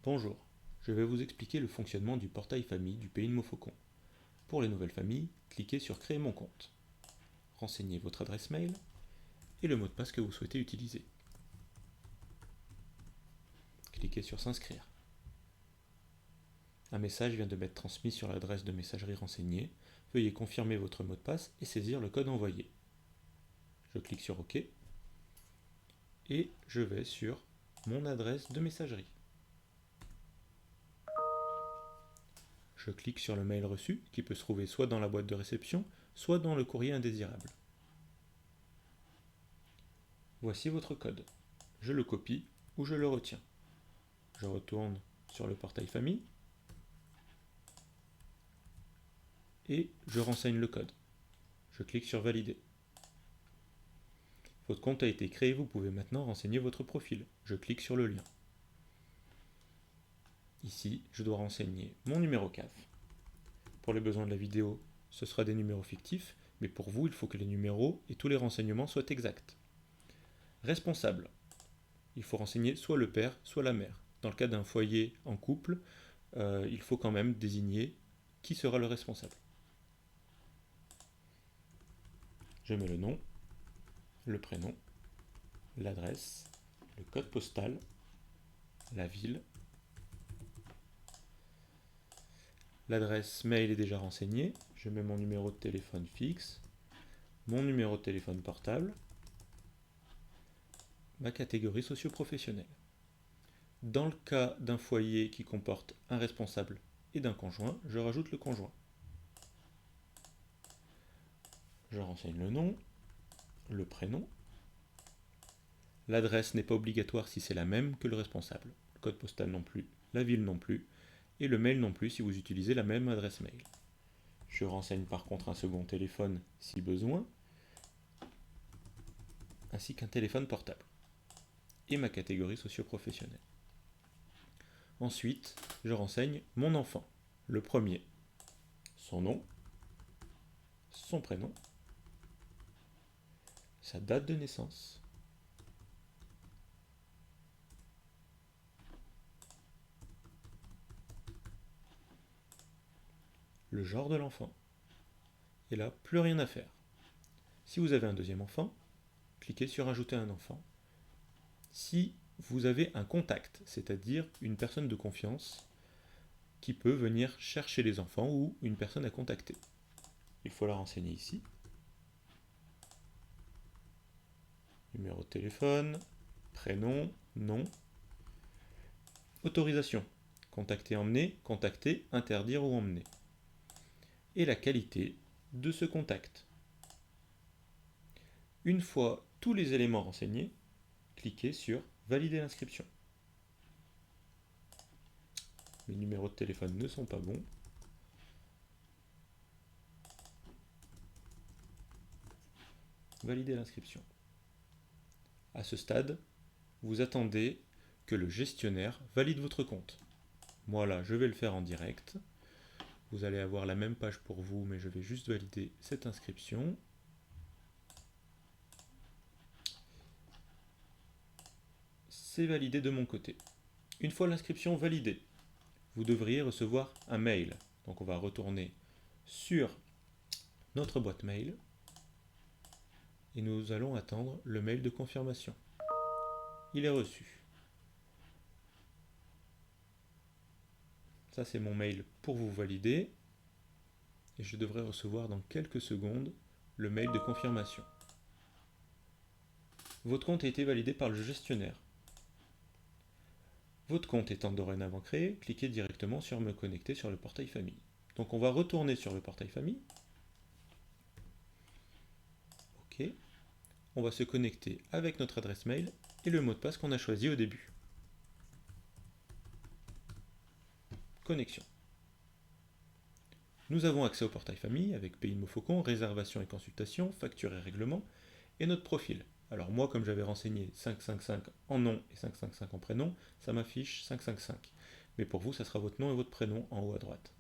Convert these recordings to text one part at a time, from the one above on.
Bonjour, je vais vous expliquer le fonctionnement du portail famille du pays de Montfaucon. Pour les nouvelles familles, cliquez sur Créer mon compte. Renseignez votre adresse mail et le mot de passe que vous souhaitez utiliser. Cliquez sur S'inscrire. Un message vient de m'être transmis sur l'adresse de messagerie renseignée. Veuillez confirmer votre mot de passe et saisir le code envoyé. Je clique sur OK et je vais sur mon adresse de messagerie. Je clique sur le mail reçu qui peut se trouver soit dans la boîte de réception, soit dans le courrier indésirable. Voici votre code. Je le copie ou je le retiens. Je retourne sur le portail famille et je renseigne le code. Je clique sur Valider. Votre compte a été créé, vous pouvez maintenant renseigner votre profil. Je clique sur le lien. Ici, je dois renseigner mon numéro CAF. Pour les besoins de la vidéo, ce sera des numéros fictifs, mais pour vous, il faut que les numéros et tous les renseignements soient exacts. Responsable. Il faut renseigner soit le père, soit la mère. Dans le cas d'un foyer en couple, il faut quand même désigner qui sera le responsable. Je mets le nom, le prénom, l'adresse, le code postal, la ville. L'adresse mail est déjà renseignée. Je mets mon numéro de téléphone fixe, mon numéro de téléphone portable, ma catégorie socio-professionnelle. Dans le cas d'un foyer qui comporte un responsable et d'un conjoint, je rajoute le conjoint. Je renseigne le nom, le prénom. L'adresse n'est pas obligatoire si c'est la même que le responsable. Le code postal non plus, la ville non plus, et le mail non plus si vous utilisez la même adresse mail. Je renseigne par contre un second téléphone si besoin, ainsi qu'un téléphone portable, et ma catégorie socio-professionnelle. Ensuite, je renseigne mon enfant, le premier, son nom, son prénom, sa date de naissance, le genre de l'enfant, et là, plus rien à faire. Si vous avez un deuxième enfant, cliquez sur Ajouter un enfant. Si vous avez un contact, c'est-à-dire une personne de confiance qui peut venir chercher les enfants ou une personne à contacter, il faut la renseigner ici. Numéro de téléphone, prénom, nom. Autorisation. Contacter, emmener, contacter, interdire ou emmener. Et la qualité de ce contact. Une fois tous les éléments renseignés, cliquez sur Valider l'inscription. Mes numéros de téléphone ne sont pas bons. Valider l'inscription. À ce stade, vous attendez que le gestionnaire valide votre compte. Moi là, je vais le faire en direct. Vous allez avoir la même page pour vous, mais je vais juste valider cette inscription. C'est validé de mon côté. Une fois l'inscription validée, vous devriez recevoir un mail. Donc on va retourner sur notre boîte mail et nous allons attendre le mail de confirmation. Il est reçu. Ça c'est mon mail pour vous valider et je devrais recevoir dans quelques secondes le mail de confirmation. Votre compte a été validé par le gestionnaire. Votre compte étant dorénavant créé, cliquez directement sur Me connecter sur le portail famille. Donc on va retourner sur le portail famille. OK. On va se connecter avec notre adresse mail et le mot de passe qu'on a choisi au début. Connexion. Nous avons accès au portail famille avec Pays de Montfaucon, réservation et consultation, facture et règlement, et notre profil. Alors moi, comme j'avais renseigné 555 en nom et 555 en prénom, ça m'affiche 555. Mais pour vous, ça sera votre nom et votre prénom en haut à droite.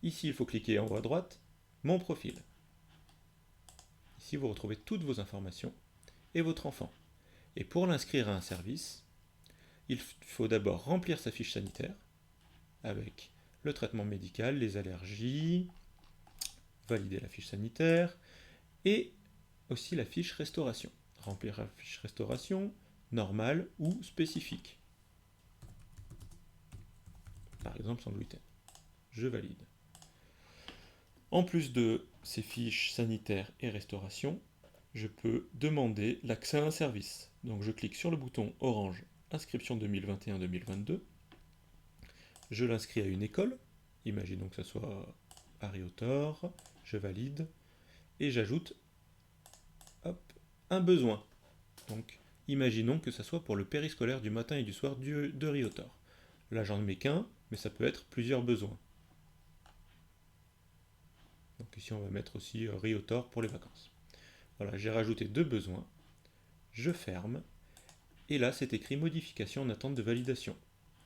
Ici, il faut cliquer en haut à droite, Mon profil. Ici, vous retrouvez toutes vos informations et votre enfant. Et pour l'inscrire à un service, il faut d'abord remplir sa fiche sanitaire avec le traitement médical, les allergies, valider la fiche sanitaire et aussi la fiche restauration. Remplir la fiche restauration normale ou spécifique. Par exemple sans gluten. Je valide. En plus de ces fiches sanitaires et restauration, je peux demander l'accès à un service. Donc je clique sur le bouton orange inscription 2021-2022. Je l'inscris à une école. Imaginons que ce soit Harry Autor. Je valide. Et j'ajoute un besoin. Donc imaginons que ce soit pour le périscolaire du matin et du soir de Harry Autor. Là j'en mets qu'un, mais ça peut être plusieurs besoins. Donc ici on va mettre aussi Harry Autor pour les vacances. Voilà, j'ai rajouté 2 besoins. Je ferme. Et là, c'est écrit modification en attente de validation.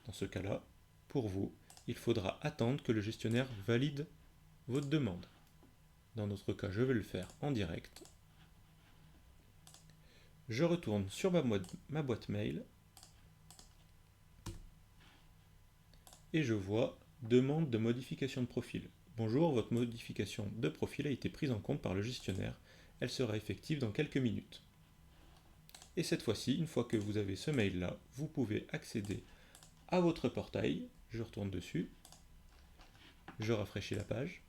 Dans ce cas-là, pour vous, il faudra attendre que le gestionnaire valide votre demande. Dans notre cas, je vais le faire en direct. Je retourne sur ma boîte mail et je vois demande de modification de profil. Bonjour, votre modification de profil a été prise en compte par le gestionnaire. Elle sera effective dans quelques minutes. Et cette fois-ci, une fois que vous avez ce mail-là, vous pouvez accéder à votre portail. Je retourne dessus. Je rafraîchis la page.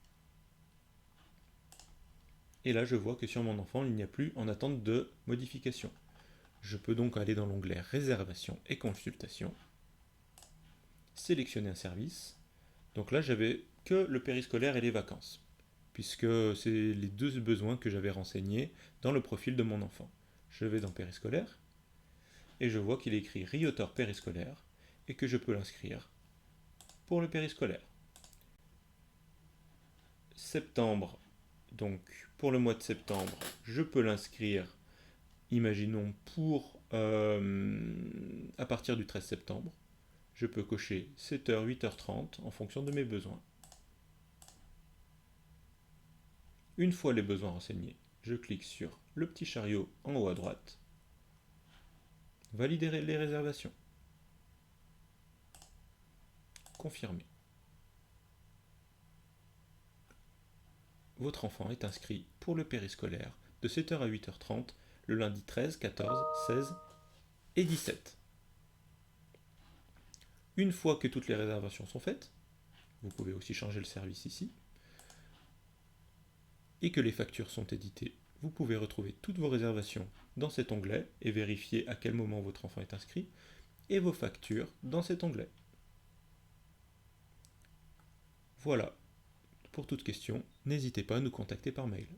Et là, je vois que sur mon enfant, il n'y a plus en attente de modification. Je peux donc aller dans l'onglet Réservation et Consultation. Sélectionner un service. Donc là, j'avais que le périscolaire et les vacances, puisque c'est les 2 besoins que j'avais renseignés dans le profil de mon enfant. Je vais dans périscolaire, et je vois qu'il est écrit Harry Autor périscolaire, et que je peux l'inscrire pour le périscolaire. Septembre, donc pour le mois de septembre, je peux l'inscrire, imaginons, pour à partir du 13 septembre. Je peux cocher 7h, 8h30 en fonction de mes besoins. Une fois les besoins renseignés, je clique sur le petit chariot en haut à droite. Valider les réservations. Confirmer. Votre enfant est inscrit pour le périscolaire de 7h à 8h30 le lundi 13, 14, 16 et 17. Une fois que toutes les réservations sont faites, vous pouvez aussi changer le service ici, et que les factures sont éditées, vous pouvez retrouver toutes vos réservations dans cet onglet et vérifier à quel moment votre enfant est inscrit, et vos factures dans cet onglet. Voilà, pour toute question, n'hésitez pas à nous contacter par mail.